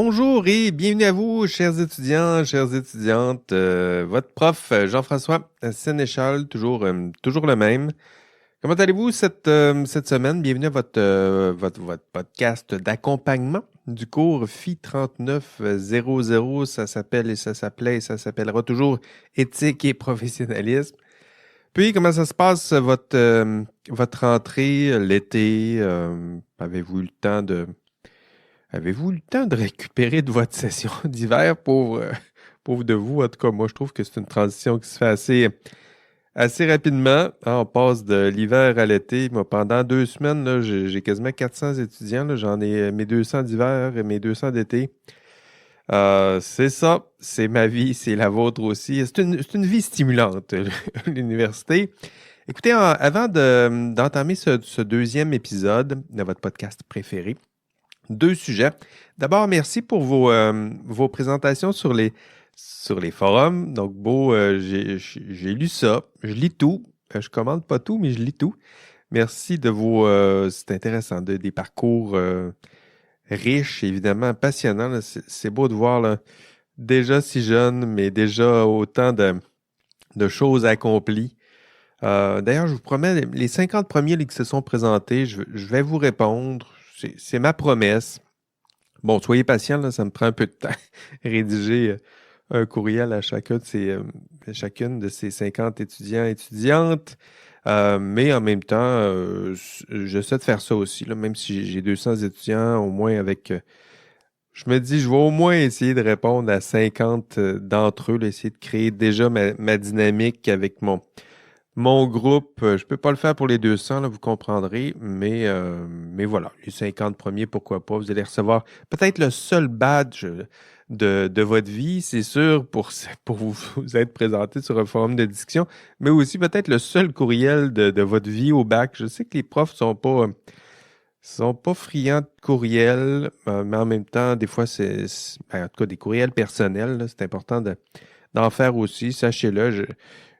Bonjour et bienvenue à vous, chers étudiants, chères étudiantes. Votre prof Jean-François Sénéchal, toujours le même. Comment allez-vous cette semaine? Bienvenue à votre podcast d'accompagnement du cours FI 3900. Ça s'appelle et ça s'appelait et ça s'appellera toujours éthique et professionnalisme. Puis, comment ça se passe votre rentrée l'été? Avez-vous eu le temps de récupérer de votre session d'hiver pauvre de vous? En tout cas, moi, je trouve que c'est une transition qui se fait assez rapidement. On passe de l'hiver à l'été. Moi, pendant 2 semaines, là, j'ai quasiment 400 étudiants. Là. J'en ai mes 200 d'hiver et mes 200 d'été. C'est ça, c'est ma vie, c'est la vôtre aussi. C'est une vie stimulante, l'université. Écoutez, avant d'entamer ce deuxième épisode de votre podcast préféré, 2 sujets. D'abord, merci pour vos présentations sur les forums. Donc, j'ai lu ça. Je lis tout. Je commande pas tout, mais je lis tout. Merci de c'est intéressant, des parcours riches, évidemment, passionnants. Là. C'est beau de voir là, déjà si jeune, mais déjà autant de choses accomplies. D'ailleurs, je vous promets, les 50 premiers qui se sont présentés, je vais vous répondre. C'est ma promesse. Bon, soyez patient, là, ça me prend un peu de temps rédiger un courriel à chacune de ces 50 étudiants et étudiantes. Mais en même temps, j'essaie de faire ça aussi, là, même si j'ai 200 étudiants, au moins je me dis, je vais au moins essayer de répondre à 50 d'entre eux, là, essayer de créer déjà ma dynamique avec mon groupe. Je peux pas le faire pour les 200, là, vous comprendrez, mais voilà, les 50 premiers, pourquoi pas. Vous allez recevoir peut-être le seul badge de votre vie, c'est sûr, pour vous être présenté sur un forum de discussion, mais aussi peut-être le seul courriel de votre vie au bac. Je sais que les profs sont pas friands de courriels, mais en même temps, des fois, en tout cas, des courriels personnels, là, c'est important d'en faire aussi, sachez-le.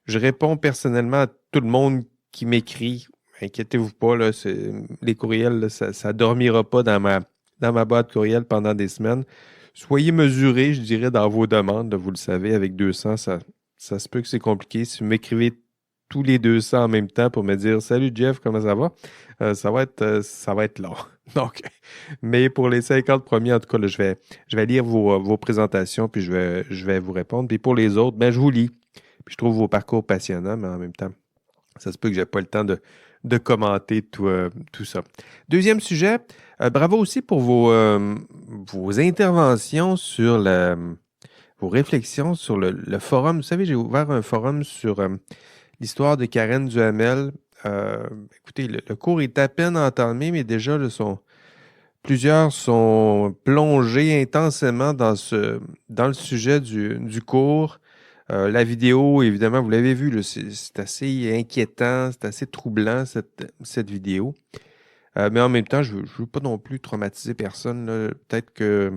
Je réponds personnellement à tout le monde qui m'écrit. Inquiétez-vous pas, là, les courriels, là, ça dormira pas dans ma boîte courriel pendant des semaines. Soyez mesurés, je dirais, dans vos demandes. Là, vous le savez, avec 200, ça se peut que c'est compliqué. Si vous m'écrivez tous les 200 en même temps pour me dire «Salut Jeff, comment ça va?» ça va être long. Donc, mais pour les 50 premiers, en tout cas, là, je vais lire vos présentations, puis je vais vous répondre. Puis pour les autres, ben, je vous lis. Puis je trouve vos parcours passionnants, mais en même temps, ça se peut que j'ai pas le temps de commenter tout ça. Deuxième sujet, bravo aussi pour vos interventions vos réflexions sur le forum. Vous savez, j'ai ouvert un forum sur l'histoire de Karen Duhamel. Écoutez, le cours est à peine entamé, mais déjà, plusieurs sont plongés intensément dans le sujet du cours. La vidéo, évidemment, vous l'avez vu, là, c'est assez inquiétant, c'est assez troublant, cette vidéo. Mais en même temps, je ne veux pas non plus traumatiser personne. Là. Peut-être que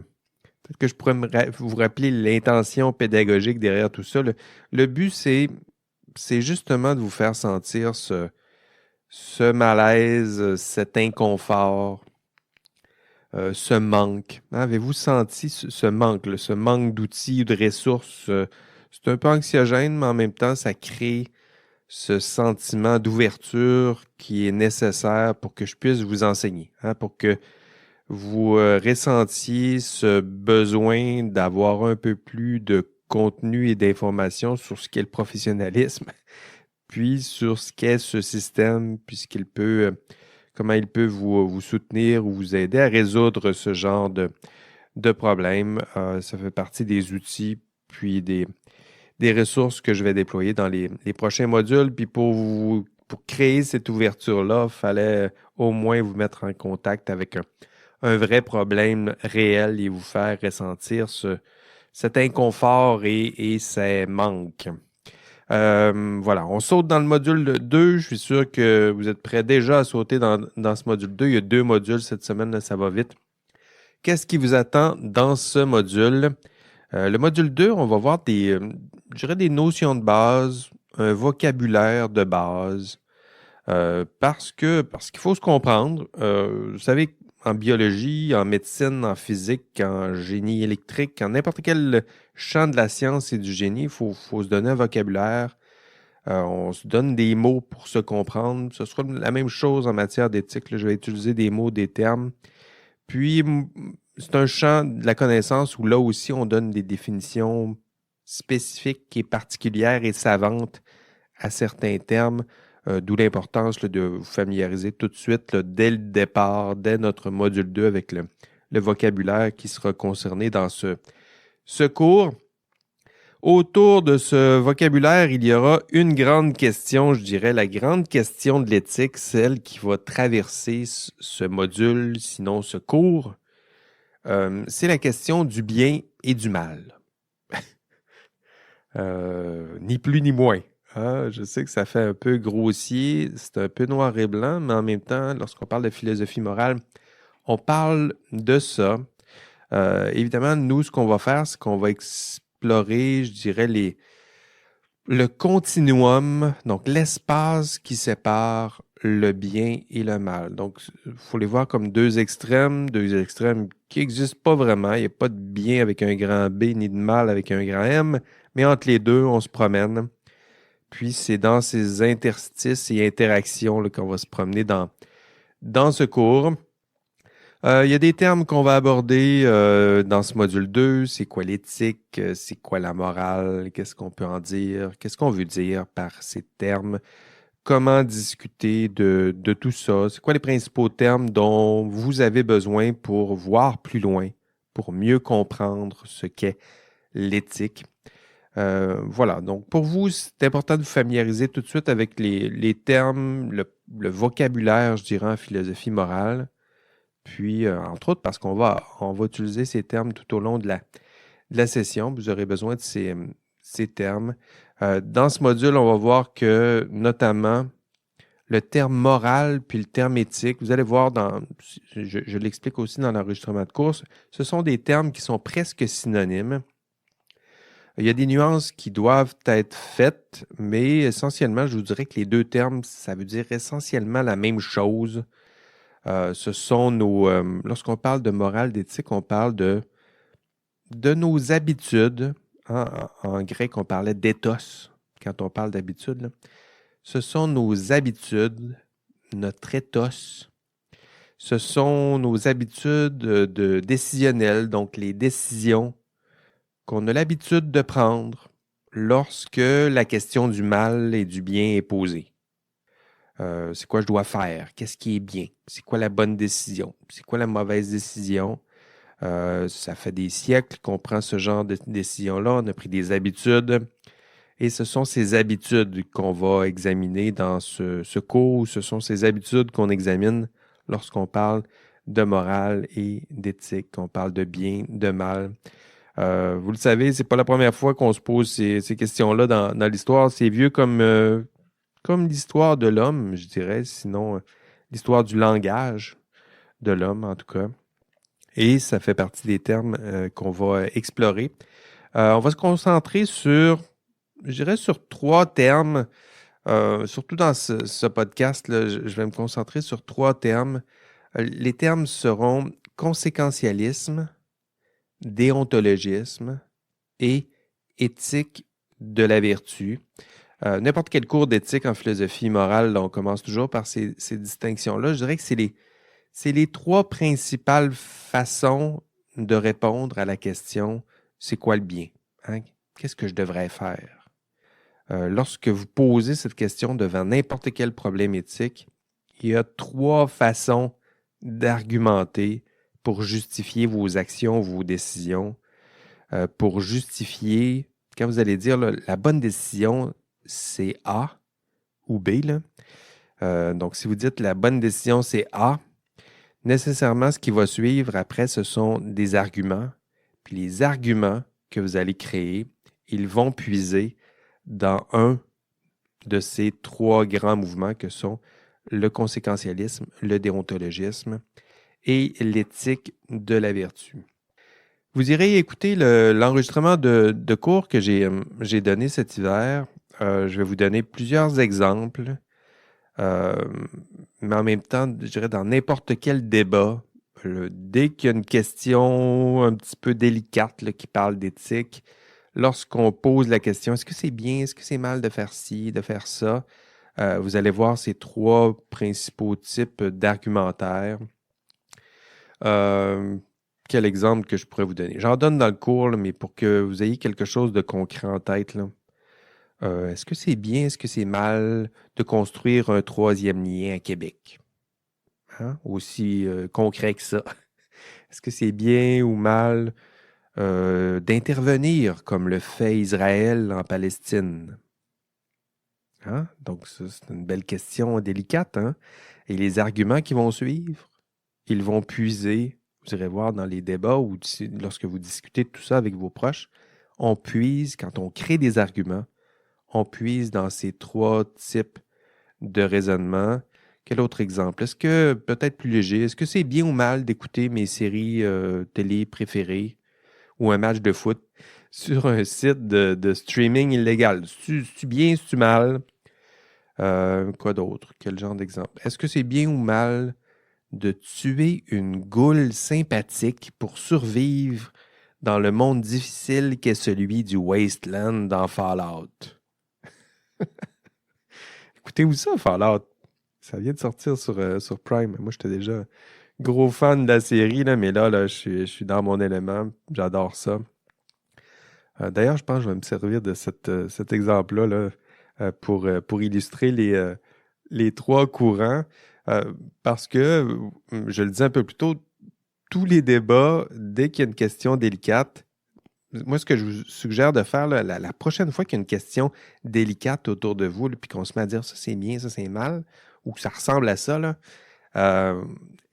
je pourrais vous rappeler l'intention pédagogique derrière tout ça. Le but, c'est justement de vous faire sentir ce malaise, cet inconfort, ce manque. Hein? Avez-vous senti ce manque, là, ce manque d'outils, de ressources? C'est un peu anxiogène, mais en même temps, ça crée ce sentiment d'ouverture qui est nécessaire pour que je puisse vous enseigner, hein, pour que vous ressentiez ce besoin d'avoir un peu plus de contenu et d'informations sur ce qu'est le professionnalisme, puis sur ce qu'est ce système, puis comment il peut vous soutenir ou vous aider à résoudre ce genre de problème. Ça fait partie des outils, puis des ressources que je vais déployer dans les prochains modules. Puis pour créer cette ouverture-là, il fallait au moins vous mettre en contact avec un vrai problème réel et vous faire ressentir cet inconfort et ces manques. Voilà, on saute dans le module 2. Je suis sûr que vous êtes prêts déjà à sauter dans ce module 2. Il y a 2 modules cette semaine, là, ça va vite. Qu'est-ce qui vous attend dans ce module? Le module 2, on va voir je dirais des notions de base, un vocabulaire de base, parce qu'il faut se comprendre. Vous savez, en biologie, en médecine, en physique, en génie électrique, en n'importe quel champ de la science et du génie, il faut se donner un vocabulaire. On se donne des mots pour se comprendre. Ce sera la même chose en matière d'éthique. Là, je vais utiliser des mots, des termes. Puis, c'est un champ de la connaissance où là aussi, on donne des définitions spécifiques et particulières et savantes à certains termes, d'où l'importance là, de vous familiariser tout de suite, là, dès le départ, dès notre module 2, avec le vocabulaire qui sera concerné dans ce cours. Autour de ce vocabulaire, il y aura une grande question, je dirais, la grande question de l'éthique, celle qui va traverser ce module, sinon ce cours. C'est la question du bien et du mal. Ni plus ni moins. Hein? Je sais que ça fait un peu grossier, c'est un peu noir et blanc, mais en même temps, lorsqu'on parle de philosophie morale, on parle de ça. Évidemment, nous, ce qu'on va faire, c'est qu'on va explorer, je dirais, le continuum, donc l'espace qui sépare le bien et le mal. Donc, il faut les voir comme deux extrêmes qui n'existent pas vraiment. Il n'y a pas de bien avec un grand B ni de mal avec un grand M, mais entre les deux, on se promène. Puis, c'est dans ces interstices et interactions là, qu'on va se promener dans ce cours. Il y a des termes qu'on va aborder dans ce module 2. C'est quoi l'éthique? C'est quoi la morale? Qu'est-ce qu'on peut en dire? Qu'est-ce qu'on veut dire par ces termes? Comment discuter de tout ça? C'est quoi les principaux termes dont vous avez besoin pour voir plus loin, pour mieux comprendre ce qu'est l'éthique? Voilà, donc pour vous, c'est important de vous familiariser tout de suite avec les termes, le vocabulaire, je dirais, en philosophie morale. Puis, entre autres, parce qu'on va utiliser ces termes tout au long de la session. Vous aurez besoin de ces termes. Dans ce module, on va voir que, notamment, le terme moral puis le terme éthique, vous allez voir, je l'explique aussi dans l'enregistrement de course, ce sont des termes qui sont presque synonymes. Il y a des nuances qui doivent être faites, mais essentiellement, je vous dirais que les deux termes, ça veut dire essentiellement la même chose. Ce sont lorsqu'on parle de morale, d'éthique, on parle de nos habitudes. Hein, en grec, on parlait d'éthos quand on parle d'habitude. Ce sont nos habitudes, notre ethos. Ce sont nos habitudes décisionnelles, donc les décisions qu'on a l'habitude de prendre lorsque la question du mal et du bien est posée. C'est quoi je dois faire? Qu'est-ce qui est bien? C'est quoi la bonne décision? C'est quoi la mauvaise décision? Ça fait des siècles qu'on prend ce genre de décision-là. On a pris des habitudes. Et ce sont ces habitudes qu'on va examiner dans ce cours. Ce sont ces habitudes qu'on examine lorsqu'on parle de morale et d'éthique. On parle de bien, de mal. Vous le savez, c'est pas la première fois qu'on se pose ces questions-là dans l'histoire. C'est vieux comme l'histoire de l'homme, je dirais, sinon l'histoire du langage de l'homme, en tout cas. Et ça fait partie des termes qu'on va explorer. On va se concentrer sur 3 termes. Surtout dans ce podcast-là, je vais me concentrer sur 3 termes. Les termes seront conséquentialisme, déontologisme et éthique de la vertu. N'importe quel cours d'éthique en philosophie morale, là, on commence toujours par ces distinctions-là. Je dirais que c'est les 3 principales façons de répondre à la question « c'est quoi le bien? Hein? Qu'est-ce que je devrais faire? » Lorsque vous posez cette question devant n'importe quel problème éthique, il y a 3 façons d'argumenter pour justifier vos actions, vos décisions, pour justifier, quand vous allez dire là, la bonne décision, c'est A ou B. Là. Donc, si vous dites la bonne décision, c'est A, nécessairement, ce qui va suivre après, ce sont des arguments. Puis les arguments que vous allez créer, ils vont puiser dans un de ces 3 grands mouvements que sont le conséquentialisme, le déontologisme et l'éthique de la vertu. Vous irez écouter l'enregistrement de cours que j'ai donné cet hiver. Je vais vous donner plusieurs exemples, mais en même temps, je dirais dans n'importe quel débat, Dès qu'il y a une question un petit peu délicate là, qui parle d'éthique, lorsqu'on pose la question, est-ce que c'est bien, est-ce que c'est mal de faire ci, de faire ça, vous allez voir ces trois principaux types d'argumentaires. Quel exemple que je pourrais vous donner? J'en donne dans le cours, là, mais pour que vous ayez quelque chose de concret en tête, là. Est-ce que c'est bien, est-ce que c'est mal de construire un troisième lien à Québec? Hein? Aussi concret que ça. Est-ce que c'est bien ou mal d'intervenir comme le fait Israël en Palestine? Hein? Donc, ça, c'est une belle question délicate. Hein? Et les arguments qui vont suivre, ils vont puiser, vous irez voir dans les débats ou lorsque vous discutez de tout ça avec vos proches, on puise, quand on crée des arguments, on puise dans ces trois types de raisonnement. Quel autre exemple? Est-ce que, peut-être plus léger, est-ce que c'est bien ou mal d'écouter mes séries télé préférées ou un match de foot sur un site de streaming illégal? C'est-tu bien, c'est-tu mal? Quoi d'autre? Quel genre d'exemple? Est-ce que c'est bien ou mal de tuer une goule sympathique pour survivre dans le monde difficile qu'est celui du Wasteland dans Fallout? Écoutez-vous ça, Fallout? Ça vient de sortir sur Prime. Moi, j'étais déjà gros fan de la série, là, mais là, je suis dans mon élément. J'adore ça. D'ailleurs, je pense que je vais me servir de cet exemple-là là, pour illustrer les trois courants. Parce que, je le disais un peu plus tôt, tous les débats, dès qu'il y a une question délicate, moi, ce que je vous suggère de faire, là, la prochaine fois qu'il y a une question délicate autour de vous, là, puis qu'on se met à dire ça c'est bien, ça c'est mal, ou que ça ressemble à ça, là,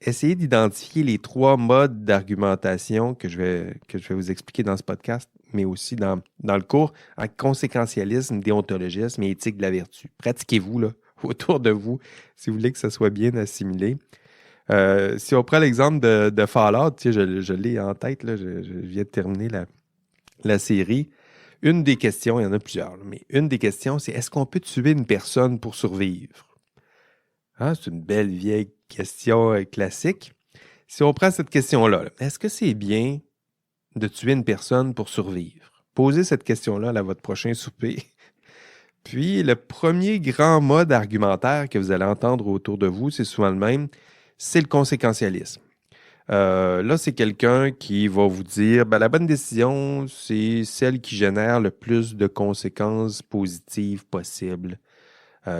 essayez d'identifier les trois modes d'argumentation que je vais vous expliquer dans ce podcast, mais aussi dans le cours en conséquentialisme, déontologisme et éthique de la vertu. Pratiquez-vous là, autour de vous si vous voulez que ça soit bien assimilé. Si on prend l'exemple de Fallout, tu sais, je l'ai en tête, là, je viens de terminer la série. Une des questions, il y en a plusieurs, mais une des questions, c'est est-ce qu'on peut tuer une personne pour survivre? Hein, c'est une belle vieille question classique. Si on prend cette question-là, là, est-ce que c'est bien de tuer une personne pour survivre? Posez cette question-là à votre prochain souper. Puis, le premier grand mode argumentaire que vous allez entendre autour de vous, c'est souvent le même, c'est le conséquentialisme. Là, c'est quelqu'un qui va vous dire, ben, la bonne décision, c'est celle qui génère le plus de conséquences positives possibles.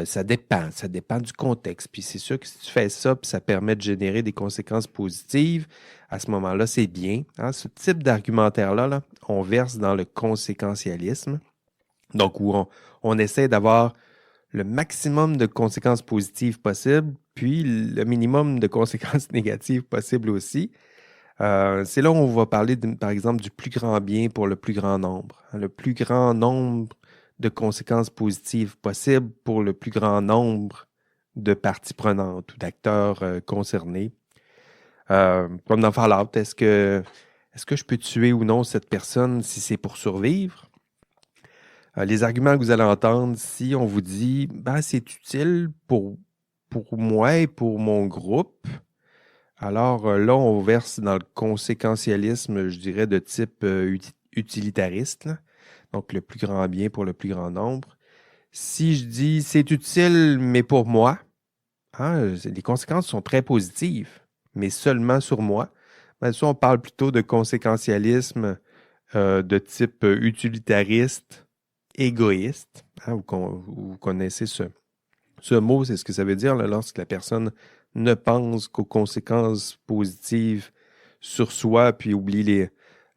Ça dépend du contexte. Puis c'est sûr que si tu fais ça, puis ça permet de générer des conséquences positives, à ce moment-là, c'est bien. Hein? Ce type d'argumentaire-là, là, on verse dans le conséquentialisme. Donc, où on essaie d'avoir le maximum de conséquences positives possibles, puis le minimum de conséquences négatives possibles aussi. C'est là où on va parler, par exemple, du plus grand bien pour le plus grand nombre. Hein, le plus grand nombre de conséquences positives possibles pour le plus grand nombre de parties prenantes ou d'acteurs concernés. Comme dans Fallout, est-ce que je peux tuer ou non cette personne si c'est pour survivre? Les arguments que vous allez entendre, si on vous dit ben, c'est utile pour moi et pour mon groupe, alors là, on verse dans le conséquentialisme, je dirais, de type utilitariste, là. Donc le plus grand bien pour le plus grand nombre. Si je dis c'est utile, mais pour moi, hein, les conséquences sont très positives, mais seulement sur moi, ben, ça, on parle plutôt de conséquentialisme de type utilitariste, égoïste. Hein, vous connaissez ce mot, c'est ce que ça veut dire là, lorsque la personne ne pense qu'aux conséquences positives sur soi puis oublie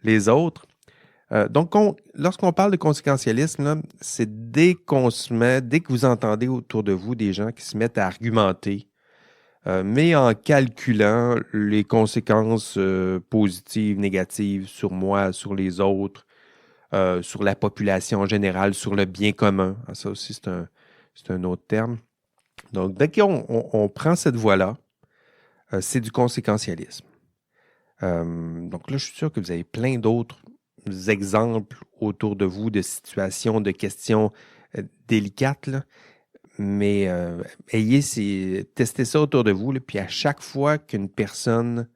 les autres. Donc, lorsqu'on parle de conséquentialisme, là, c'est dès que vous entendez autour de vous des gens qui se mettent à argumenter, mais en calculant les conséquences positives, négatives sur moi, sur les autres, sur la population en général, sur le bien commun. Ah, ça aussi, c'est un autre terme. Donc, dès qu'on prend cette voie-là, c'est du conséquentialisme. Donc là, je suis sûr que vous avez plein d'autres exemples autour de vous de situations, de questions délicates, là. Mais testez ça autour de vous, là, puis à chaque fois qu'une personne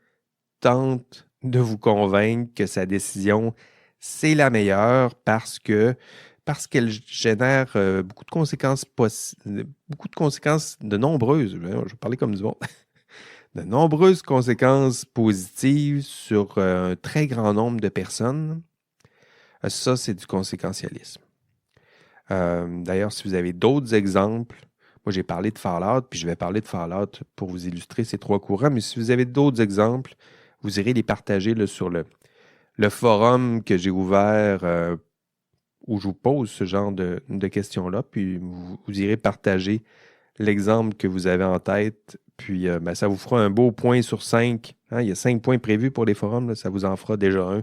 tente de vous convaincre que sa décision, c'est la meilleure parce qu'elle génère beaucoup de conséquences de nombreuses, je vais parler comme du monde, de nombreuses conséquences positives sur un très grand nombre de personnes. Ça, c'est du conséquentialisme. D'ailleurs, si vous avez d'autres exemples, moi j'ai parlé de Fallout, puis je vais parler de Fallout pour vous illustrer ces trois courants, mais si vous avez d'autres exemples, vous irez les partager là, sur le forum que j'ai ouvert où je vous pose ce genre de questions-là, puis vous irez partager l'exemple que vous avez en tête, puis ça vous fera un beau point sur 5. Hein, il y a 5 points prévus pour les forums, là, ça vous en fera déjà un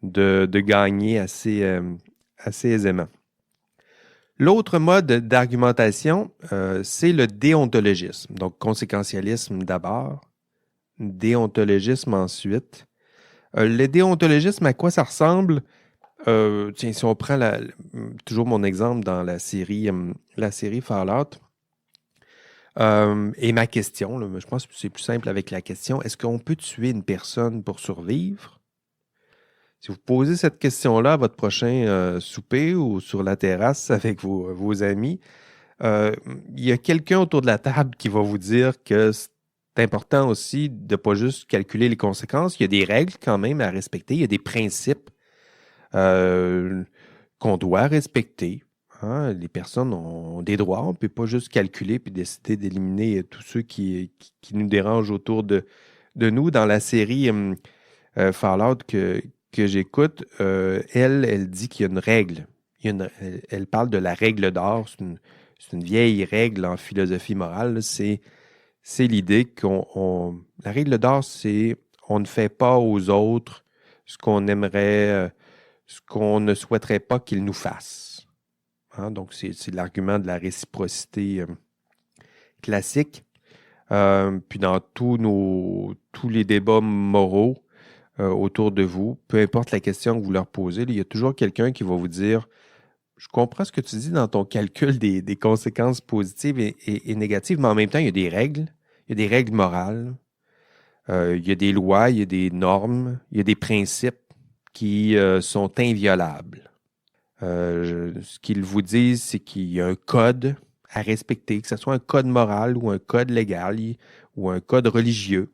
de gagner assez aisément. L'autre mode d'argumentation, c'est le déontologisme. Donc, conséquentialisme d'abord, déontologisme ensuite. Le déontologisme, à quoi ça ressemble? Tiens, si on prend toujours mon exemple dans la série Fallout, et ma question, là, je pense que c'est plus simple avec la question, est-ce qu'on peut tuer une personne pour survivre? Si vous posez cette question-là à votre prochain souper ou sur la terrasse avec vos amis, il y a quelqu'un autour de la table qui va vous dire que c'est important aussi de ne pas juste calculer les conséquences. Il y a des règles quand même à respecter, il y a des principes qu'on doit respecter. Hein. Les personnes ont des droits, on ne peut pas juste calculer puis décider d'éliminer tous ceux qui nous dérangent autour de nous. Dans la série Fallout que j'écoute, elle dit qu'il y a une règle. Elle parle de la règle d'or. C'est une vieille règle en philosophie morale. C'est l'idée la règle d'or, c'est on ne fait pas aux autres ce qu'on aimerait, ce qu'on ne souhaiterait pas qu'ils nous fassent. Hein? Donc, c'est l'argument de la réciprocité classique. Puis dans tous les débats moraux autour de vous, peu importe la question que vous leur posez, il y a toujours quelqu'un qui va vous dire « Je comprends ce que tu dis dans ton calcul des conséquences positives et négatives, mais en même temps, il y a des règles. Il y a des règles morales. Il y a des lois, il y a des normes, il y a des principes qui sont inviolables. Ce qu'ils vous disent, c'est qu'il y a un code à respecter, que ce soit un code moral ou un code légal ou un code religieux.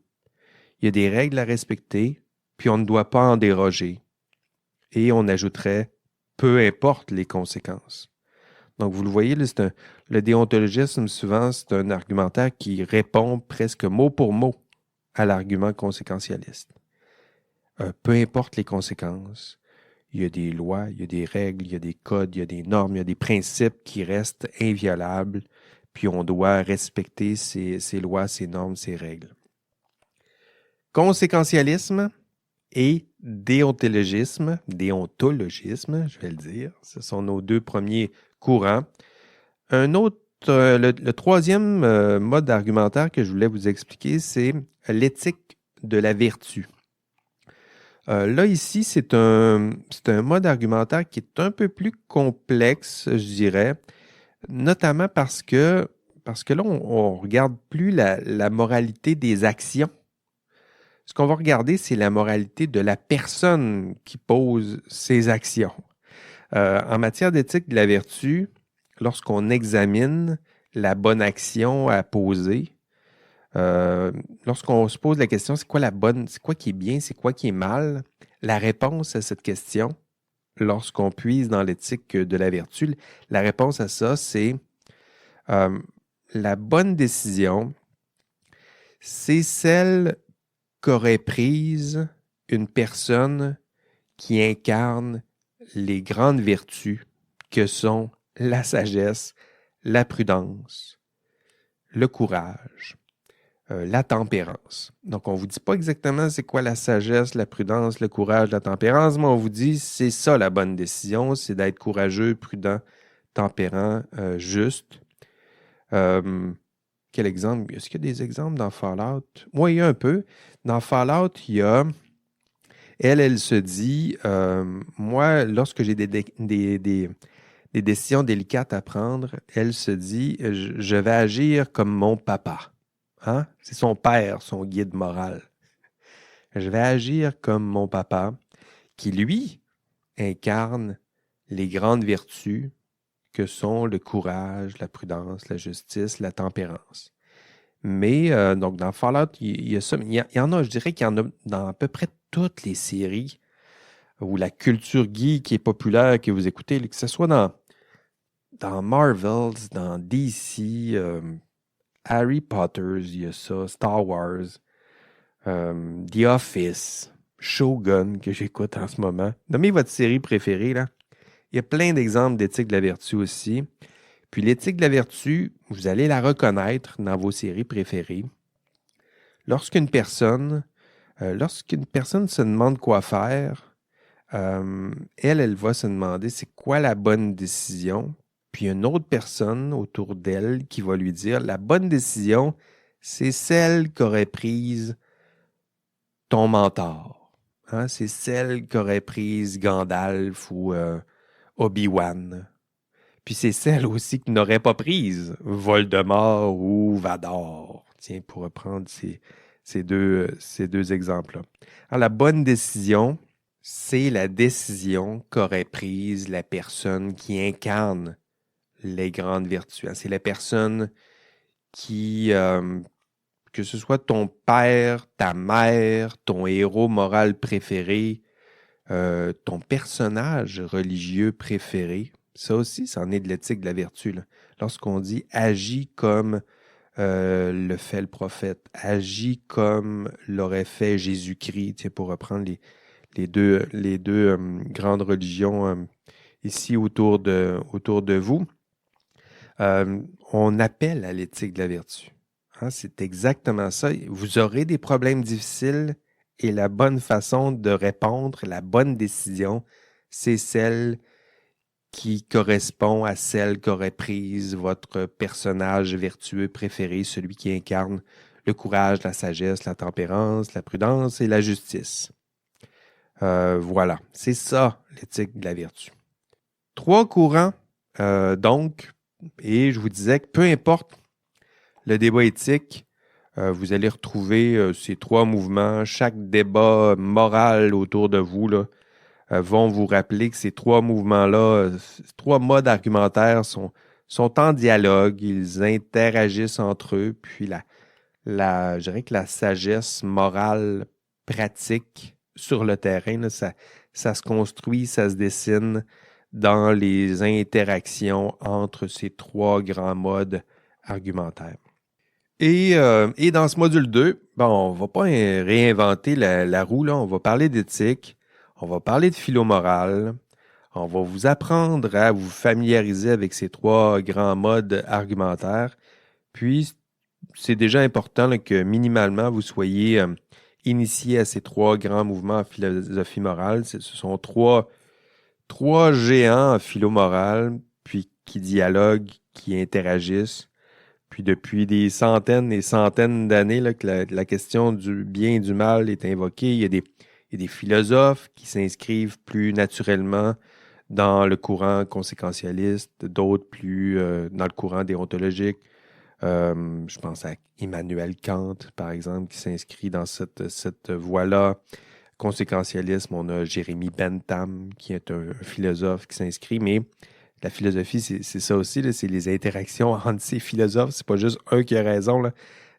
Il y a des règles à respecter, puis on ne doit pas en déroger. Et on ajouterait peu importe les conséquences. Donc, vous le voyez, là, le déontologisme, souvent, c'est un argumentaire qui répond presque mot pour mot à l'argument conséquentialiste. Peu importe les conséquences, il y a des lois, il y a des règles, il y a des codes, il y a des normes, il y a des principes qui restent inviolables, puis on doit respecter ces lois, ces normes, ces règles. Conséquentialisme et déontologisme, je vais le dire, ce sont nos deux premiers courants. Un autre, le troisième mode argumentaire que je voulais vous expliquer, c'est l'éthique de la vertu. Là, ici, c'est un mode argumentaire qui est un peu plus complexe, je dirais, notamment parce que là, on ne regarde plus la moralité des actions. Ce qu'on va regarder, c'est la moralité de la personne qui pose ses actions. En matière d'éthique de la vertu, lorsqu'on examine la bonne action à poser, lorsqu'on se pose la question, c'est quoi qui est bien, c'est quoi qui est mal, la réponse à cette question, lorsqu'on puise dans l'éthique de la vertu, la réponse à ça, c'est la bonne décision, c'est celle qu'aurait prise une personne qui incarne les grandes vertus que sont la sagesse, la prudence, le courage, la tempérance. Donc, on ne vous dit pas exactement c'est quoi la sagesse, la prudence, le courage, la tempérance, mais on vous dit c'est ça la bonne décision, c'est d'être courageux, prudent, tempérant, juste. Quel exemple? Est-ce qu'il y a des exemples dans Fallout? Oui, il y a un peu. Dans Fallout, il y a... Elle se dit, moi, lorsque j'ai des décisions délicates à prendre, elle se dit, je vais agir comme mon papa. Hein? C'est son père, son guide moral. Je vais agir comme mon papa, qui, lui, incarne les grandes vertus que sont le courage, la prudence, la justice, la tempérance. Mais donc dans Fallout, il y a ça. Il y en a, je dirais qu'il y en a dans à peu près toutes les séries où la culture geek est populaire que vous écoutez, que ce soit dans Marvels, dans DC, Harry Potter, il y a ça, Star Wars, The Office, Shogun, que j'écoute en ce moment. Nommez votre série préférée, là. Il y a plein d'exemples d'éthique de la vertu aussi. Puis l'éthique de la vertu, vous allez la reconnaître dans vos séries préférées. Lorsqu'une personne se demande quoi faire, elle va se demander c'est quoi la bonne décision. Puis une autre personne autour d'elle qui va lui dire la bonne décision, c'est celle qu'aurait prise ton mentor. Hein? C'est celle qu'aurait prise Gandalf ou Obi-Wan. Puis c'est celle aussi que n'aurait pas prise Voldemort ou Vador. Tiens, pour reprendre ces deux exemples-là. Alors, la bonne décision, c'est la décision qu'aurait prise la personne qui incarne les grandes vertus. C'est la personne qui, que ce soit ton père, ta mère, ton héros moral préféré, ton personnage religieux préféré, ça aussi, c'en est de l'éthique de la vertu. Là. Lorsqu'on dit « agis comme le fait le prophète »,« agis comme l'aurait fait Jésus-Christ », pour reprendre les deux grandes religions ici autour de vous, on appelle à l'éthique de la vertu. Hein, c'est exactement ça. Vous aurez des problèmes difficiles et la bonne façon de répondre, la bonne décision, c'est celle qui correspond à celle qu'aurait prise votre personnage vertueux préféré, celui qui incarne le courage, la sagesse, la tempérance, la prudence et la justice. Voilà, c'est ça l'éthique de la vertu. 3 courants, donc, et je vous disais que peu importe le débat éthique, vous allez retrouver ces 3 mouvements. Chaque débat moral autour de vous là, vont vous rappeler que ces 3 mouvements-là, ces 3 modes argumentaires sont en dialogue, ils interagissent entre eux, puis je dirais que la sagesse morale pratique sur le terrain, là, ça se construit, ça se dessine dans les interactions entre ces 3 grands modes argumentaires. Et dans ce module 2, on ne va pas réinventer la roue, là. On va parler d'éthique, on va parler de philo-morale, on va vous apprendre à vous familiariser avec ces 3 grands modes argumentaires. Puis, c'est déjà important là, que minimalement, vous soyez initié à ces 3 grands mouvements en philosophie morale. Ce sont trois géants en philo-morale, puis qui dialoguent, qui interagissent. Puis depuis des centaines et centaines d'années là, que la question du bien et du mal est invoquée, il y a des philosophes qui s'inscrivent plus naturellement dans le courant conséquentialiste, d'autres plus dans le courant déontologique. Je pense à Immanuel Kant, par exemple, qui s'inscrit dans cette voie-là. Conséquentialisme, on a Jérémy Bentham, qui est un philosophe qui s'inscrit, mais la philosophie, c'est ça aussi, là, c'est les interactions entre ces philosophes. C'est pas juste un qui a raison, là.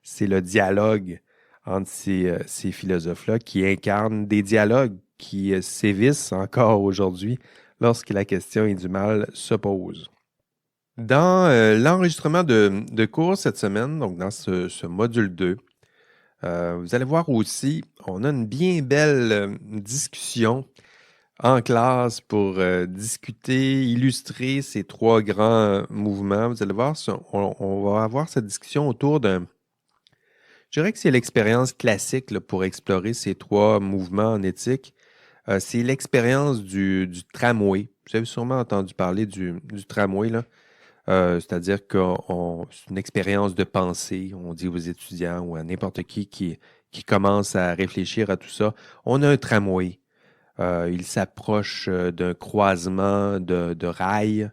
C'est le dialogue entre ces philosophes-là qui incarnent des dialogues qui sévissent encore aujourd'hui lorsque la question et du mal se pose. Dans l'enregistrement de cours cette semaine, donc dans ce module 2, vous allez voir aussi, on a une bien belle discussion en classe pour discuter, illustrer ces 3 grands mouvements. Vous allez voir, on va avoir cette discussion autour d'un... Je dirais que c'est l'expérience classique là, pour explorer ces 3 mouvements en éthique. C'est l'expérience du tramway. Vous avez sûrement entendu parler du tramway, là. C'est-à-dire que c'est une expérience de pensée, on dit aux étudiants ou à n'importe qui commence à réfléchir à tout ça. On a un tramway. Il s'approche d'un croisement de rails,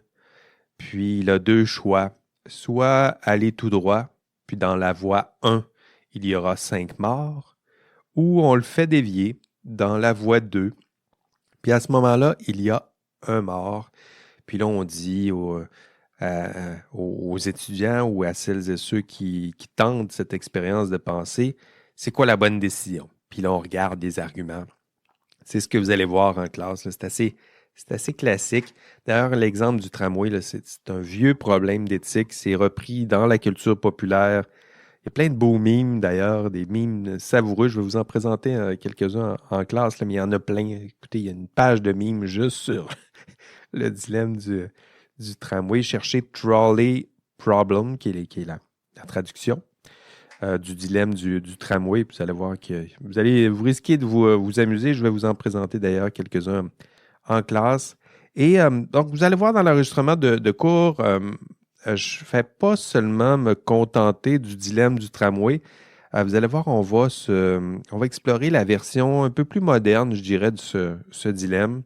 puis il a 2 choix. Soit aller tout droit, puis dans la voie 1, il y aura 5 morts, où on le fait dévier dans la voie 2. Puis à ce moment-là, il y a un mort. Puis là, on dit aux étudiants ou à celles et ceux qui tentent cette expérience de pensée, c'est quoi la bonne décision? Puis là, on regarde les arguments. C'est ce que vous allez voir en classe, là. C'est assez classique. D'ailleurs, l'exemple du tramway, là, c'est un vieux problème d'éthique. C'est repris dans la culture populaire. Il y a plein de beaux mimes, d'ailleurs, des mimes savoureux. Je vais vous en présenter quelques-uns en classe, là, mais il y en a plein. Écoutez, il y a une page de mimes juste sur le dilemme du tramway. Cherchez Trolley Problem, qui est la traduction du dilemme du tramway. Puis vous allez voir que vous risquez de vous amuser. Je vais vous en présenter d'ailleurs quelques-uns en classe. Et donc, vous allez voir dans l'enregistrement de cours, je ne fais pas seulement me contenter du dilemme du tramway. Vous allez voir, on va explorer la version un peu plus moderne, je dirais, de ce dilemme.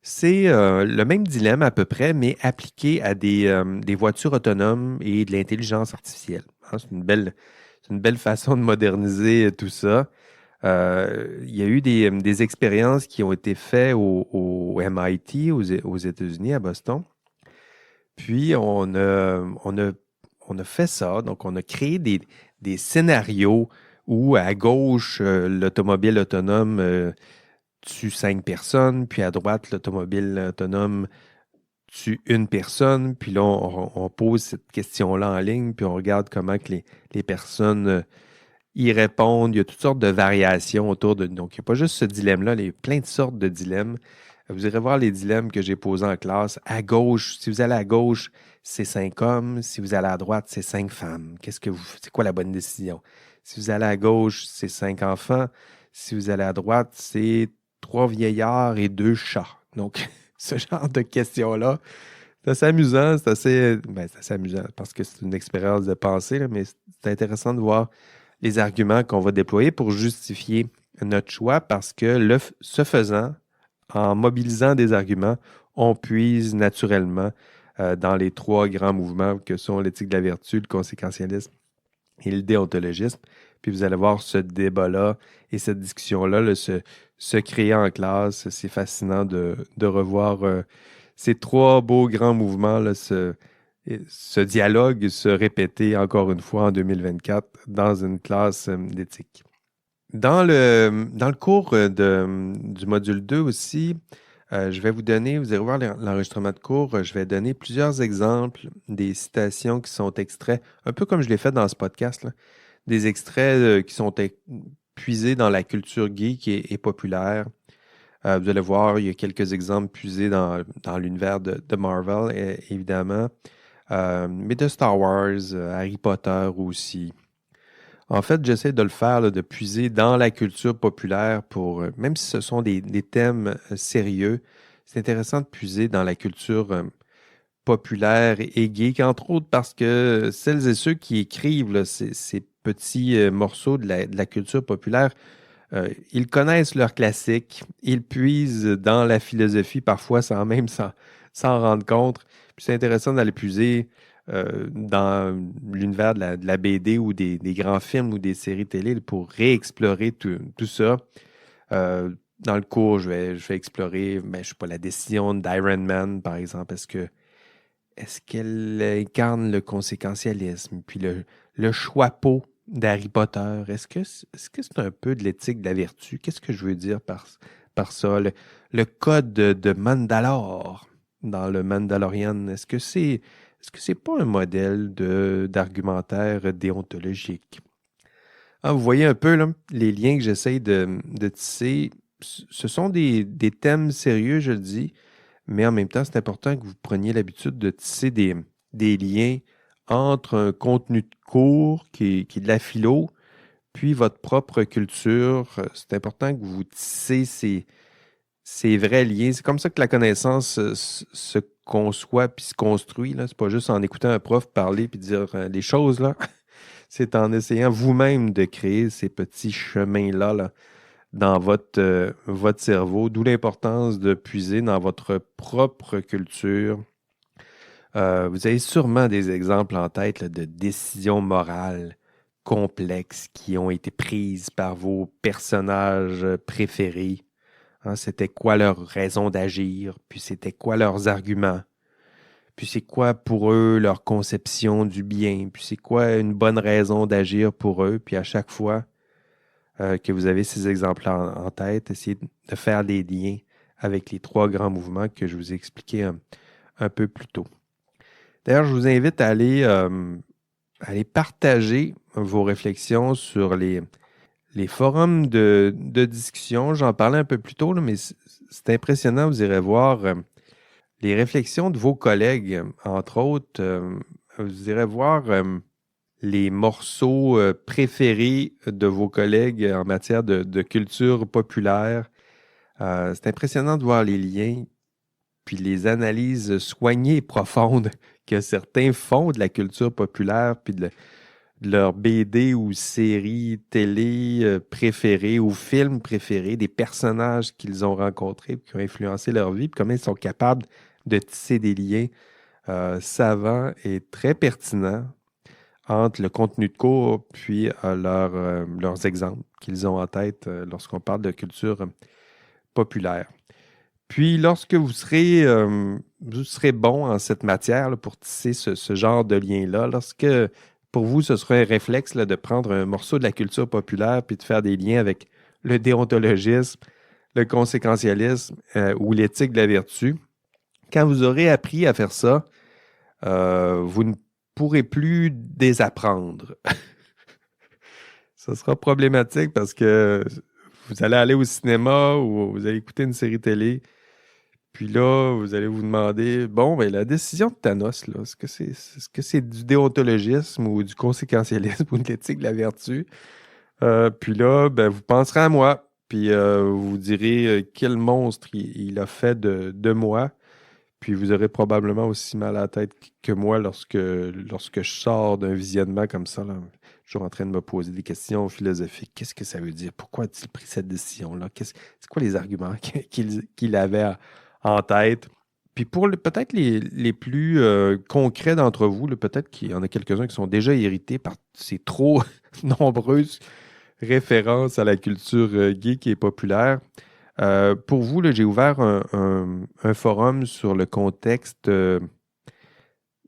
C'est le même dilemme à peu près, mais appliqué à des voitures autonomes et de l'intelligence artificielle. Hein, c'est une belle façon de moderniser tout ça. Il y a eu des expériences qui ont été faites au MIT, aux États-Unis, à Boston. Puis, on a fait ça. Donc, on a créé des scénarios où, à gauche, l'automobile autonome tue 5 personnes, puis à droite, l'automobile autonome tue une personne. Puis là, on pose cette question-là en ligne, puis on regarde comment que les personnes y répondent. Il y a toutes sortes de variations autour de... Donc, il n'y a pas juste ce dilemme-là, il y a plein de sortes de dilemmes. Vous irez voir les dilemmes que j'ai posés en classe. À gauche, si vous allez à gauche, c'est 5 hommes. Si vous allez à droite, c'est 5 femmes. C'est quoi la bonne décision? Si vous allez à gauche, c'est 5 enfants. Si vous allez à droite, c'est 3 vieillards et 2 chats. Donc, ce genre de questions-là, c'est assez amusant. C'est assez amusant parce que c'est une expérience de pensée, là, mais c'est intéressant de voir les arguments qu'on va déployer pour justifier notre choix parce que ce faisant, en mobilisant des arguments, on puise naturellement dans les 3 grands mouvements que sont l'éthique de la vertu, le conséquentialisme et le déontologisme. Puis vous allez voir ce débat-là et cette discussion-là se créer en classe. C'est fascinant de revoir ces 3 beaux grands mouvements, là, ce dialogue se répéter encore une fois en 2024 dans une classe d'éthique. Dans le cours du module 2 aussi, je vais vous allez voir l'enregistrement de cours, je vais donner plusieurs exemples des citations qui sont extraits, un peu comme je l'ai fait dans ce podcast, là, des extraits qui sont puisés dans la culture geek et populaire. Vous allez voir, il y a quelques exemples puisés dans l'univers de Marvel, évidemment, mais de Star Wars, Harry Potter aussi. En fait, j'essaie de le faire, là, de puiser dans la culture populaire même si ce sont des thèmes sérieux, c'est intéressant de puiser dans la culture populaire et geek, entre autres parce que celles et ceux qui écrivent là, ces petits morceaux de la culture populaire, ils connaissent leurs classiques, ils puisent dans la philosophie parfois sans même s'en rendre compte. Puis c'est intéressant d'aller puiser dans l'univers de la BD ou des grands films ou des séries télé pour réexplorer tout ça. Dans le cours, je vais explorer, je sais pas, la décision d'Iron Man, par exemple. Est-ce qu'elle incarne le conséquentialisme? Puis le choix-peau d'Harry Potter, est-ce que c'est un peu de l'éthique de la vertu? Qu'est-ce que je veux dire par ça? Le code de Mandalore dans le Mandalorian, est-ce que c'est pas un modèle d'argumentaire déontologique? Ah, vous voyez un peu là, les liens que j'essaye de tisser. Ce sont des thèmes sérieux, je le dis, mais en même temps, c'est important que vous preniez l'habitude de tisser des liens entre un contenu de cours qui est de la philo, puis votre propre culture. C'est important que vous tissez ces vrais liens. C'est comme ça que la connaissance se conçoit puis se construit, là. C'est pas juste en écoutant un prof parler puis dire les choses, là. C'est en essayant vous-même de créer ces petits chemins-là, là, dans votre cerveau, d'où l'importance de puiser dans votre propre culture. Vous avez sûrement des exemples en tête là, de décisions morales complexes qui ont été prises par vos personnages préférés. Hein, c'était quoi leur raison d'agir, puis c'était quoi leurs arguments, puis c'est quoi pour eux leur conception du bien, puis c'est quoi une bonne raison d'agir pour eux, puis à chaque fois que vous avez ces exemples en tête, essayez de faire des liens avec les trois grands mouvements que je vous ai expliqués un peu plus tôt. D'ailleurs, je vous invite à aller partager vos réflexions sur les forums de discussion. J'en parlais un peu plus tôt, là, mais c'est impressionnant. Vous irez voir les réflexions de vos collègues. Entre autres, vous irez voir les morceaux préférés de vos collègues en matière de culture populaire. C'est impressionnant de voir les liens puis les analyses soignées et profondes que certains font de la culture populaire puis de leurs BD ou séries télé préférées ou films préférés, des personnages qu'ils ont rencontrés et qui ont influencé leur vie, puis comment ils sont capables de tisser des liens savants et très pertinents entre le contenu de cours puis leurs exemples qu'ils ont en tête lorsqu'on parle de culture populaire. Puis, lorsque vous serez bon en cette matière là, pour tisser ce genre de lien-là, lorsque pour vous, ce sera un réflexe là, de prendre un morceau de la culture populaire puis de faire des liens avec le déontologisme, le conséquentialisme ou l'éthique de la vertu, quand vous aurez appris à faire ça, vous ne pourrez plus désapprendre. Ça sera problématique parce que vous allez aller au cinéma ou vous allez écouter une série télé. Puis là, vous allez vous demander, bon, ben la décision de Thanos, là, est-ce que c'est du déontologisme ou du conséquentialisme ou de l'éthique de la vertu? Puis là, ben, vous penserez à moi, puis vous direz quel monstre il a fait de moi. Puis vous aurez probablement aussi mal à la tête que moi lorsque je sors d'un visionnement comme ça, là. Je suis toujours en train de me poser des questions philosophiques. Qu'est-ce que ça veut dire? Pourquoi a-t-il pris cette décision-là? C'est quoi les arguments qu'il avait en tête? Puis pour peut-être les plus concrets d'entre vous, là, peut-être qu'il y en a quelques-uns qui sont déjà irrités par ces trop nombreuses références à la culture geek et populaire. Pour vous, là, j'ai ouvert un forum sur le contexte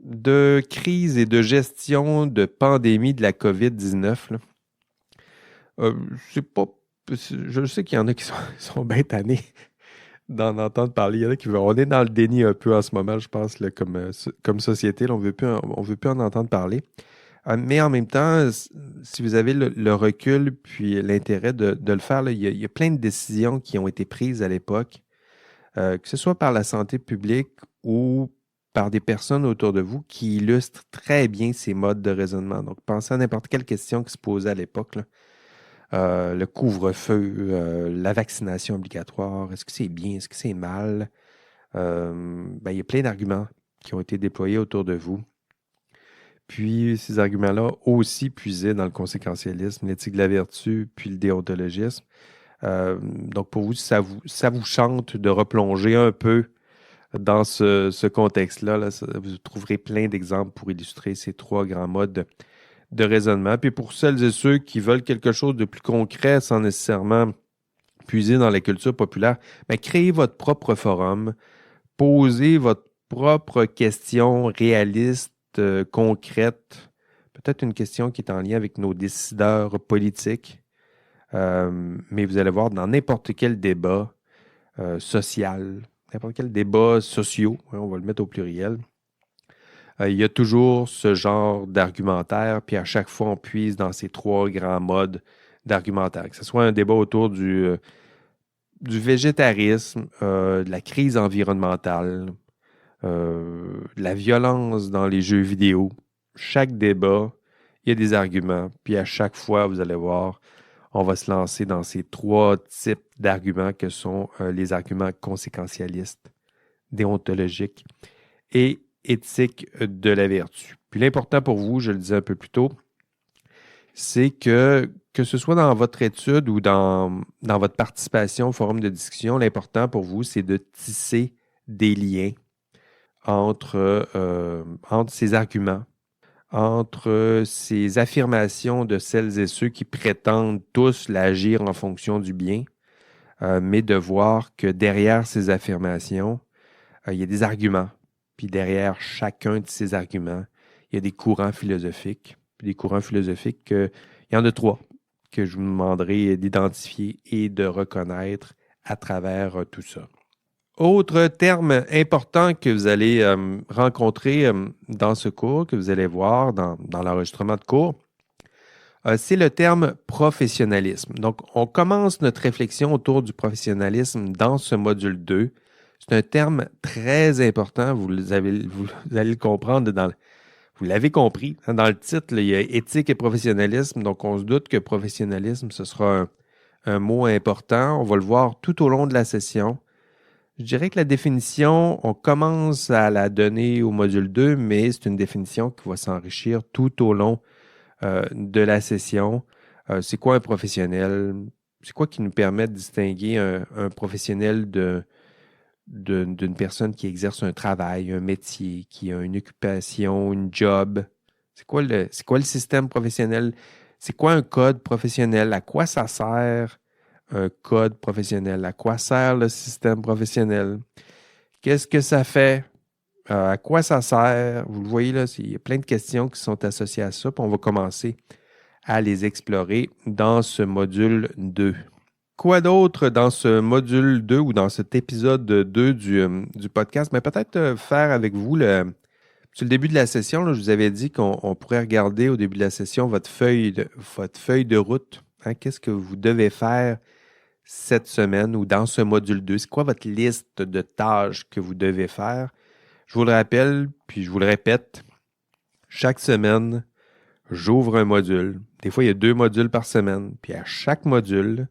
de crise et de gestion de pandémie de la COVID-19. Là. C'est pas, je sais qu'il y en a qui sont bien tannés d'en entendre parler. Il y en a qui veulent. On est dans le déni un peu en ce moment, je pense, là, comme société. Là, on veut plus en entendre parler. Mais en même temps, si vous avez le recul puis l'intérêt de le faire, là, il y a plein de décisions qui ont été prises à l'époque, que ce soit par la santé publique ou par des personnes autour de vous qui illustrent très bien ces modes de raisonnement. Donc, pensez à n'importe quelle question qui se posait à l'époque, là. Le couvre-feu, la vaccination obligatoire, est-ce que c'est bien, est-ce que c'est mal? Ben, il y a plein d'arguments qui ont été déployés autour de vous. Puis ces arguments-là aussi puisaient dans le conséquentialisme, l'éthique de la vertu, puis le déontologisme. Donc pour vous, ça vous chante de replonger un peu dans ce contexte-là. Là, vous trouverez plein d'exemples pour illustrer ces trois grands modes de raisonnement. Puis pour celles et ceux qui veulent quelque chose de plus concret sans nécessairement puiser dans la culture populaire, bien, créez votre propre forum, posez votre propre question réaliste, concrète, peut-être une question qui est en lien avec nos décideurs politiques, mais vous allez voir dans n'importe quel débat social, n'importe quel débat social, on va le mettre au pluriel, il y a toujours ce genre d'argumentaire, puis à chaque fois, on puise dans ces trois grands modes d'argumentaire, que ce soit un débat autour du végétarisme, de la crise environnementale, de la violence dans les jeux vidéo. Chaque débat, il y a des arguments. Puis à chaque fois, vous allez voir, on va se lancer dans ces trois types d'arguments que sont les arguments conséquentialistes, déontologiques et éthiques de la vertu. Puis l'important pour vous, je le disais un peu plus tôt, c'est que ce soit dans votre étude ou dans votre participation au forum de discussion, l'important pour vous, c'est de tisser des liens entre ces arguments, entre ces affirmations de celles et ceux qui prétendent tous l'agir en fonction du bien, mais de voir que derrière ces affirmations, il y a des arguments. Puis derrière chacun de ces arguments, il y a des courants philosophiques. Puis des courants philosophiques, il y en a 3 que je vous demanderai d'identifier et de reconnaître à travers tout ça. Autre terme important que vous allez rencontrer dans ce cours, que vous allez voir dans l'enregistrement de cours, c'est le terme professionnalisme. Donc, on commence notre réflexion autour du professionnalisme dans ce module 2. C'est un terme très important, vous allez le comprendre, vous l'avez compris, hein, dans le titre, il y a éthique et professionnalisme, donc on se doute que professionnalisme, ce sera un mot important. On va le voir tout au long de la session. Je dirais que la définition, on commence à la donner au module 2, mais c'est une définition qui va s'enrichir tout au long de la session. C'est quoi un professionnel? C'est quoi qui nous permet de distinguer un professionnel d'une personne qui exerce un travail, un métier, qui a une occupation, une job? C'est quoi le système professionnel? C'est quoi un code professionnel? À quoi ça sert un code professionnel? À quoi sert le système professionnel? Qu'est-ce que ça fait? À quoi ça sert? Vous le voyez là, il y a plein de questions qui sont associées à ça, puis on va commencer à les explorer dans ce module 2. Quoi d'autre dans ce module 2 ou dans cet épisode 2 du podcast? Mais peut-être faire avec vous sur le début de la session, là, je vous avais dit qu'on pourrait regarder au début de la session votre feuille de route. Hein? Qu'est-ce que vous devez faire cette semaine ou dans ce module 2? C'est quoi votre liste de tâches que vous devez faire? Je vous le rappelle, puis je vous le répète, chaque semaine, j'ouvre un module. Des fois, il y a 2 modules par semaine. Puis à chaque module,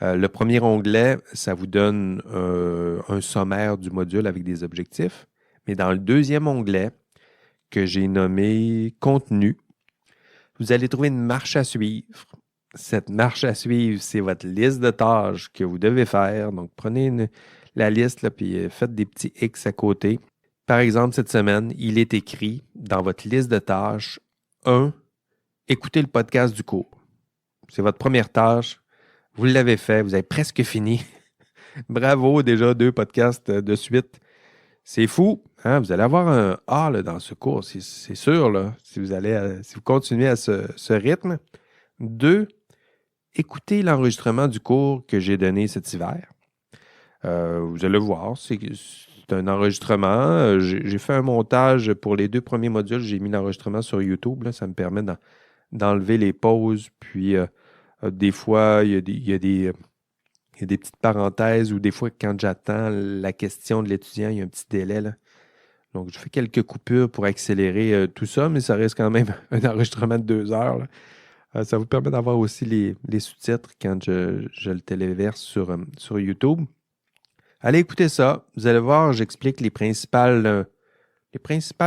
le premier onglet, ça vous donne un sommaire du module avec des objectifs. Mais dans le deuxième onglet, que j'ai nommé contenu, vous allez trouver une marche à suivre. Cette marche à suivre, c'est votre liste de tâches que vous devez faire. Donc, prenez la liste, là, puis faites des petits X à côté. Par exemple, cette semaine, il est écrit dans votre liste de tâches 1, écoutez le podcast du cours. C'est votre première tâche. Vous l'avez fait, vous avez presque fini. Bravo, déjà 2 podcasts de suite. C'est fou, hein? Vous allez avoir un A là, dans ce cours, c'est sûr, là, si vous continuez à ce rythme. 2, écoutez l'enregistrement du cours que j'ai donné cet hiver. Vous allez voir, c'est un enregistrement. J'ai fait un montage pour les 2 premiers modules. J'ai mis l'enregistrement sur YouTube. Là, ça me permet d'enlever les pauses. Puis, des fois, il y a des petites parenthèses ou des fois, quand j'attends la question de l'étudiant, il y a un petit délai. Là. Donc, je fais quelques coupures pour accélérer tout ça, mais ça reste quand même un enregistrement de 2 heures. Là. Ça vous permet d'avoir aussi les sous-titres quand je le téléverse sur YouTube. Allez écouter ça. Vous allez voir, j'explique les principales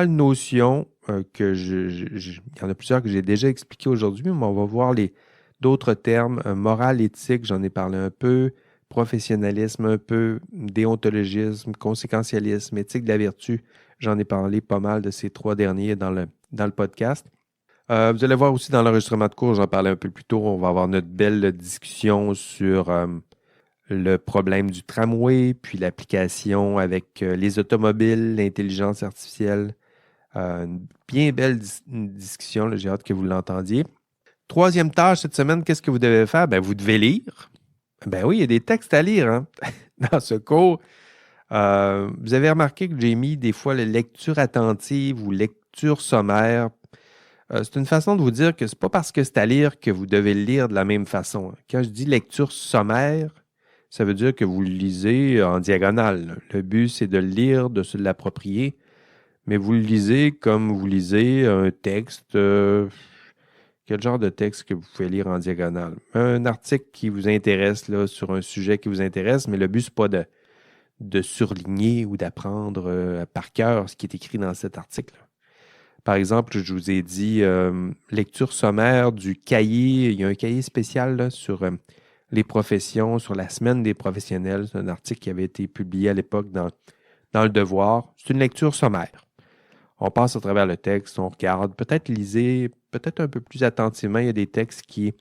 notions il y en a plusieurs que j'ai déjà expliquées aujourd'hui, mais on va voir d'autres termes. Morale, éthique, j'en ai parlé un peu. Professionnalisme un peu. Déontologisme, conséquentialisme, éthique de la vertu. J'en ai parlé pas mal de ces 3 derniers dans le podcast. Vous allez voir aussi dans l'enregistrement de cours, j'en parlais un peu plus tôt, on va avoir notre belle discussion sur le problème du tramway, puis l'application avec les automobiles, l'intelligence artificielle. Une bien belle discussion, là, j'ai hâte que vous l'entendiez. 3e tâche cette semaine, qu'est-ce que vous devez faire? Ben, vous devez lire. Ben oui, il y a des textes à lire hein, dans ce cours. Vous avez remarqué que j'ai mis des fois la lecture attentive ou lecture sommaire. C'est une façon de vous dire que c'est pas parce que c'est à lire que vous devez le lire de la même façon. Quand je dis lecture sommaire, ça veut dire que vous le lisez en diagonale. Le but, c'est de le lire, de se l'approprier, mais vous le lisez comme vous lisez un texte. Quel genre de texte que vous pouvez lire en diagonale? Un article qui vous intéresse, là, sur un sujet qui vous intéresse, mais le but, c'est pas de surligner ou d'apprendre par cœur ce qui est écrit dans cet article. Par exemple, je vous ai dit lecture sommaire du cahier. Il y a un cahier spécial là, sur les professions, sur la semaine des professionnels. C'est un article qui avait été publié à l'époque dans Le Devoir. C'est une lecture sommaire. On passe à travers le texte, on regarde, peut-être lisez, peut-être un peu plus attentivement. Il y a des textes qui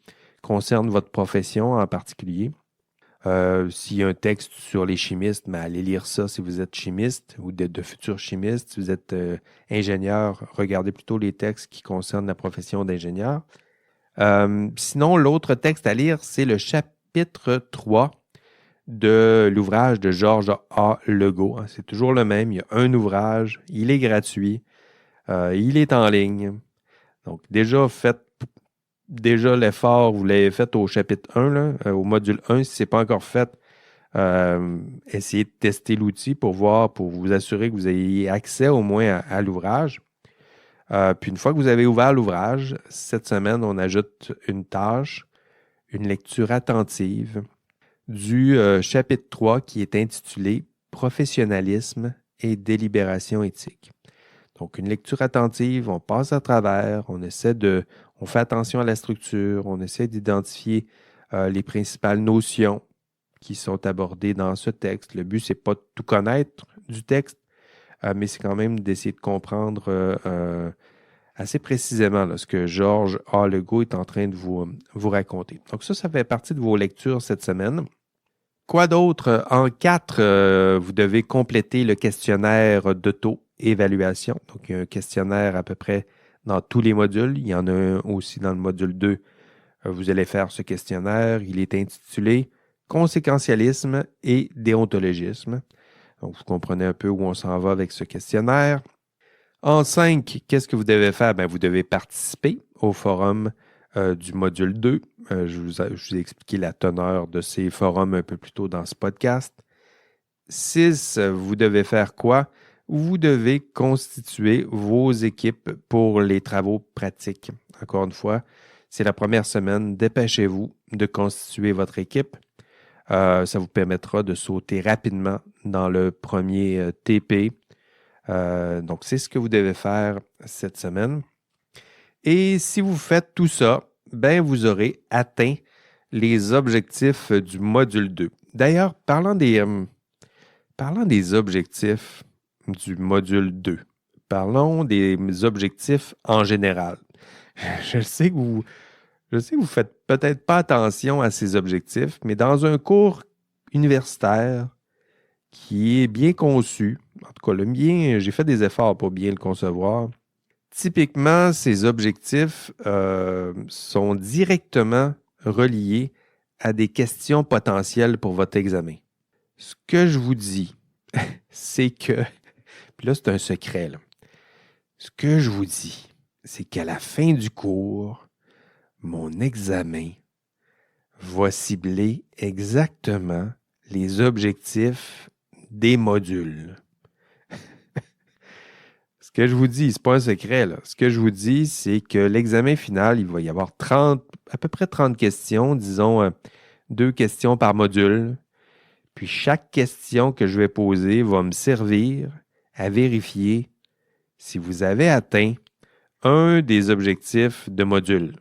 concernent votre profession en particulier. S'il y a un texte sur les chimistes, mais allez lire ça si vous êtes chimiste ou de futurs chimistes. Si vous êtes ingénieur, regardez plutôt les textes qui concernent la profession d'ingénieur. Sinon, l'autre texte à lire, c'est le chapitre 3 de l'ouvrage de Georges A. Legault. C'est toujours le même. Il y a un ouvrage, il est gratuit, il est en ligne. Donc, faites l'effort, vous l'avez fait au chapitre 1, là, au module 1, si ce n'est pas encore fait. Essayez de tester l'outil pour vous assurer que vous ayez accès au moins à l'ouvrage. Puis une fois que vous avez ouvert l'ouvrage, cette semaine, on ajoute une tâche, une lecture attentive du chapitre 3 qui est intitulé « Professionnalisme et délibération éthique ». Donc, une lecture attentive, on passe à travers, on fait attention à la structure, on essaie d'identifier les principales notions qui sont abordées dans ce texte. Le but, c'est pas de tout connaître du texte, mais c'est quand même d'essayer de comprendre assez précisément là, ce que Georges A. Legault est en train de vous raconter. Donc ça fait partie de vos lectures cette semaine. Quoi d'autre? En 4, vous devez compléter le questionnaire d'auto-évaluation. Donc, il y a un questionnaire à peu près dans tous les modules. Il y en a un aussi dans le module 2. Vous allez faire ce questionnaire. Il est intitulé « Conséquentialisme et déontologisme ». Donc, vous comprenez un peu où on s'en va avec ce questionnaire. En 5, qu'est-ce que vous devez faire? Vous devez participer au forum du module 2. Je vous ai expliqué la teneur de ces forums un peu plus tôt dans ce podcast. 6, vous devez faire quoi? Vous devez constituer vos équipes pour les travaux pratiques. Encore une fois, c'est la première semaine. Dépêchez-vous de constituer votre équipe. Ça vous permettra de sauter rapidement dans le premier TP. Donc, c'est ce que vous devez faire cette semaine. Et si vous faites tout ça, vous aurez atteint les objectifs du module 2. D'ailleurs, parlant des objectifs du module 2, parlons des objectifs en général. Je sais que vous faites peut-être pas attention à ces objectifs, mais dans un cours universitaire qui est bien conçu, en tout cas le mien, j'ai fait des efforts pour bien le concevoir. Typiquement, ces objectifs sont directement reliés à des questions potentielles pour votre examen. Ce que je vous dis, c'est que, puis là c'est un secret, là. Ce que je vous dis, c'est qu'à la fin du cours, mon examen va cibler exactement les objectifs des modules. Ce que je vous dis, ce n'est pas un secret, là. Ce que je vous dis, c'est que l'examen final, il va y avoir à peu près 30 questions, disons 2 questions par module. Puis chaque question que je vais poser va me servir à vérifier si vous avez atteint un des objectifs de module.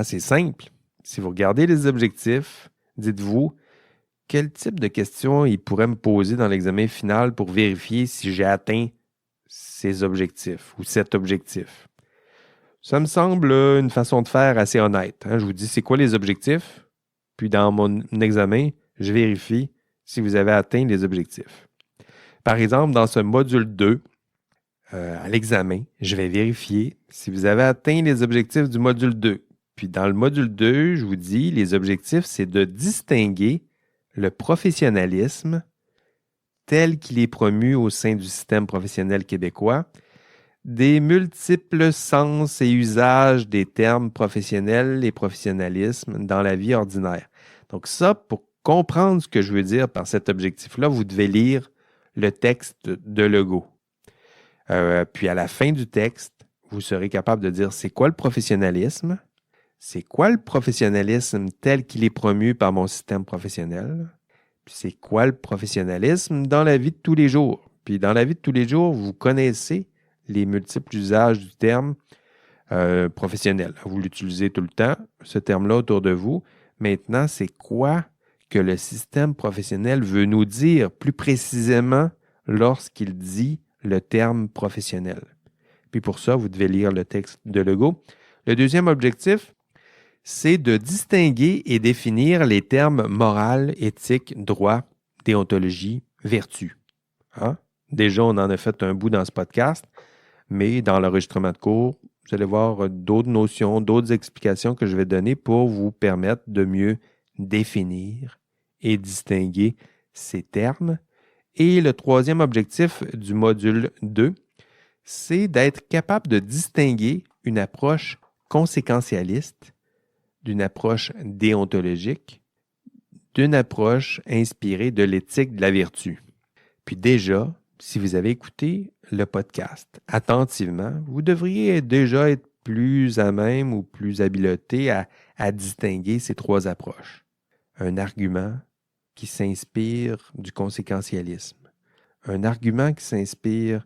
C'est simple. Si vous regardez les objectifs, dites-vous quel type de questions il pourrait me poser dans l'examen final pour vérifier si j'ai atteint ces objectifs ou cet objectif. Ça me semble une façon de faire assez honnête. Je vous dis c'est quoi les objectifs, puis dans mon examen, je vérifie si vous avez atteint les objectifs. Par exemple, dans ce module 2, à l'examen, je vais vérifier si vous avez atteint les objectifs du module 2. Puis dans le module 2, je vous dis, les objectifs, c'est de distinguer le professionnalisme tel qu'il est promu au sein du système professionnel québécois, des multiples sens et usages des termes professionnels et professionnalisme dans la vie ordinaire. Donc ça, pour comprendre ce que je veux dire par cet objectif-là, vous devez lire le texte de Legault. Puis à la fin du texte, vous serez capable de dire c'est quoi le professionnalisme? C'est quoi le professionnalisme tel qu'il est promu par mon système professionnel? Puis c'est quoi le professionnalisme dans la vie de tous les jours? Puis dans la vie de tous les jours, vous connaissez les multiples usages du terme professionnel. Vous l'utilisez tout le temps, ce terme-là autour de vous. Maintenant, c'est quoi que le système professionnel veut nous dire plus précisément lorsqu'il dit le terme professionnel? Puis pour ça, vous devez lire le texte de Legault. Le deuxième objectif, c'est de distinguer et définir les termes morale, éthique, droit, déontologie, vertu. Hein? Déjà, on en a fait un bout dans ce podcast, mais dans l'enregistrement de cours, vous allez voir d'autres notions, d'autres explications que je vais donner pour vous permettre de mieux définir et distinguer ces termes. Et le troisième objectif du module 2, c'est d'être capable de distinguer une approche conséquentialiste d'une approche déontologique, d'une approche inspirée de l'éthique de la vertu. Puis déjà, si vous avez écouté le podcast attentivement, vous devriez déjà être plus à même ou plus habilité à distinguer ces trois approches. Un argument qui s'inspire du conséquentialisme. Un argument qui s'inspire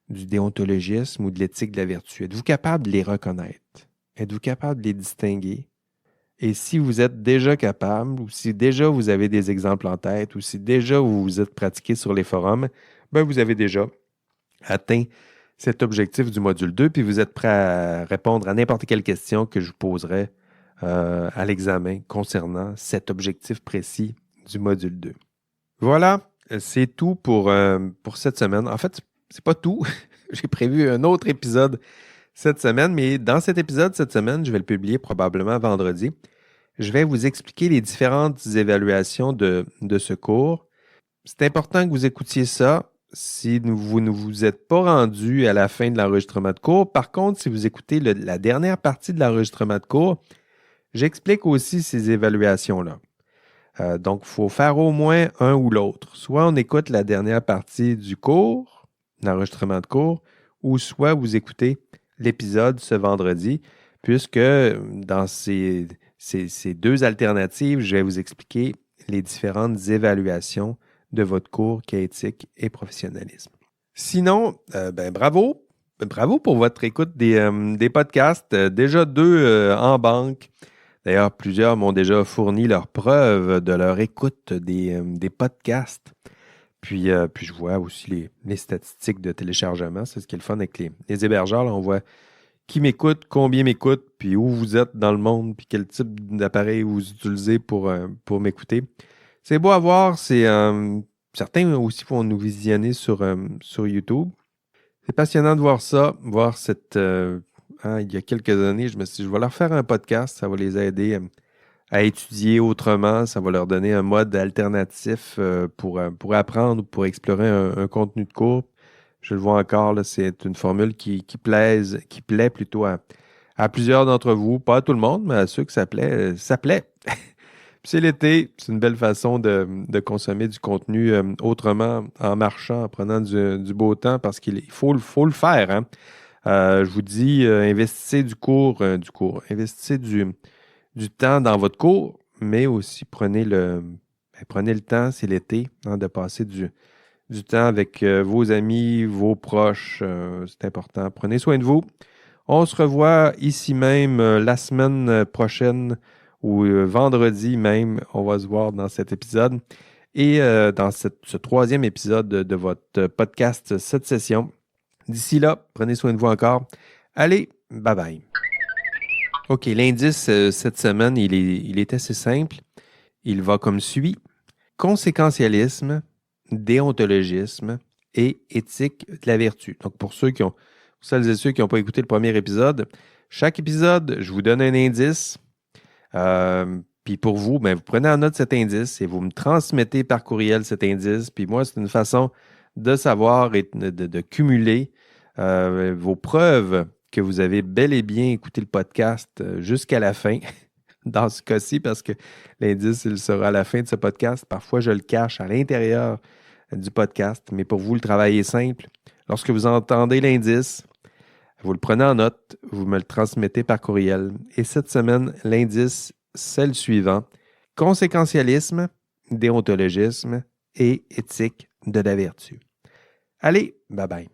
du déontologisme ou de l'éthique de la vertu. Êtes-vous capable de les reconnaître? Êtes-vous capable de les distinguer? Et si vous êtes déjà capable, ou si déjà vous avez des exemples en tête, ou si déjà vous vous êtes pratiqué sur les forums, ben vous avez déjà atteint cet objectif du module 2, puis vous êtes prêt à répondre à n'importe quelle question que je vous poserai à l'examen concernant cet objectif précis du module 2. Voilà, c'est tout pour cette semaine. En fait, c'est pas tout. J'ai prévu un autre épisode cette semaine, mais dans cet épisode cette semaine, je vais le publier probablement vendredi. Je vais vous expliquer les différentes évaluations de ce cours. C'est important que vous écoutiez ça si vous ne vous êtes pas rendu à la fin de l'enregistrement de cours. Par contre, si vous écoutez la dernière partie de l'enregistrement de cours, j'explique aussi ces évaluations-là. Donc, il faut faire au moins un ou l'autre. Soit on écoute la dernière partie du cours, l'enregistrement de cours, ou soit vous écoutez l'épisode ce vendredi, puisque dans ces deux alternatives, je vais vous expliquer les différentes évaluations de votre cours éthique et professionnalisme. Sinon, bravo. Bravo pour votre écoute des podcasts. Déjà 2 en banque. D'ailleurs, plusieurs m'ont déjà fourni leurs preuves de leur écoute des podcasts. Puis je vois aussi les statistiques de téléchargement. C'est ce qui est le fun avec les hébergeurs. Là, on voit qui m'écoute, combien m'écoute, puis où vous êtes dans le monde, puis quel type d'appareil vous utilisez pour m'écouter. C'est beau à voir. Certains aussi vont nous visionner sur YouTube. C'est passionnant de voir ça, voir cette... il y a quelques années, je me suis dit, je vais leur faire un podcast, ça va les aider à étudier autrement, ça va leur donner un mode alternatif pour apprendre ou pour explorer un contenu de cours. Je le vois encore, là, c'est une formule qui plaît plutôt à plusieurs d'entre vous, pas à tout le monde, mais à ceux que ça plaît, ça plaît. Puis c'est l'été, c'est une belle façon de consommer du contenu autrement, en marchant, en prenant du beau temps, parce qu'il faut le faire. Hein? Je vous dis, investissez investissez du temps dans votre cours, mais aussi prenez le temps, c'est l'été, hein, de passer du temps avec vos amis, vos proches. C'est important. Prenez soin de vous. On se revoit ici même la semaine prochaine ou vendredi même. On va se voir dans cet épisode. Et dans ce troisième épisode de votre podcast, cette session. D'ici là, prenez soin de vous encore. Allez, bye bye. OK, l'indice cette semaine, il est assez simple. Il va comme suit. Conséquentialisme, déontologisme et éthique de la vertu. Donc, pour celles et ceux qui n'ont pas écouté le premier épisode, chaque épisode, je vous donne un indice. Puis pour vous, vous prenez en note cet indice et vous me transmettez par courriel cet indice. Puis moi, c'est une façon de savoir et de cumuler vos preuves que vous avez bel et bien écouté le podcast jusqu'à la fin. Dans ce cas-ci, parce que l'indice, il sera à la fin de ce podcast. Parfois, je le cache à l'intérieur du podcast, mais pour vous, le travail est simple. Lorsque vous entendez l'indice, vous le prenez en note, vous me le transmettez par courriel. Et cette semaine, l'indice, c'est le suivant. Conséquentialisme, déontologisme et éthique de la vertu. Allez, bye bye.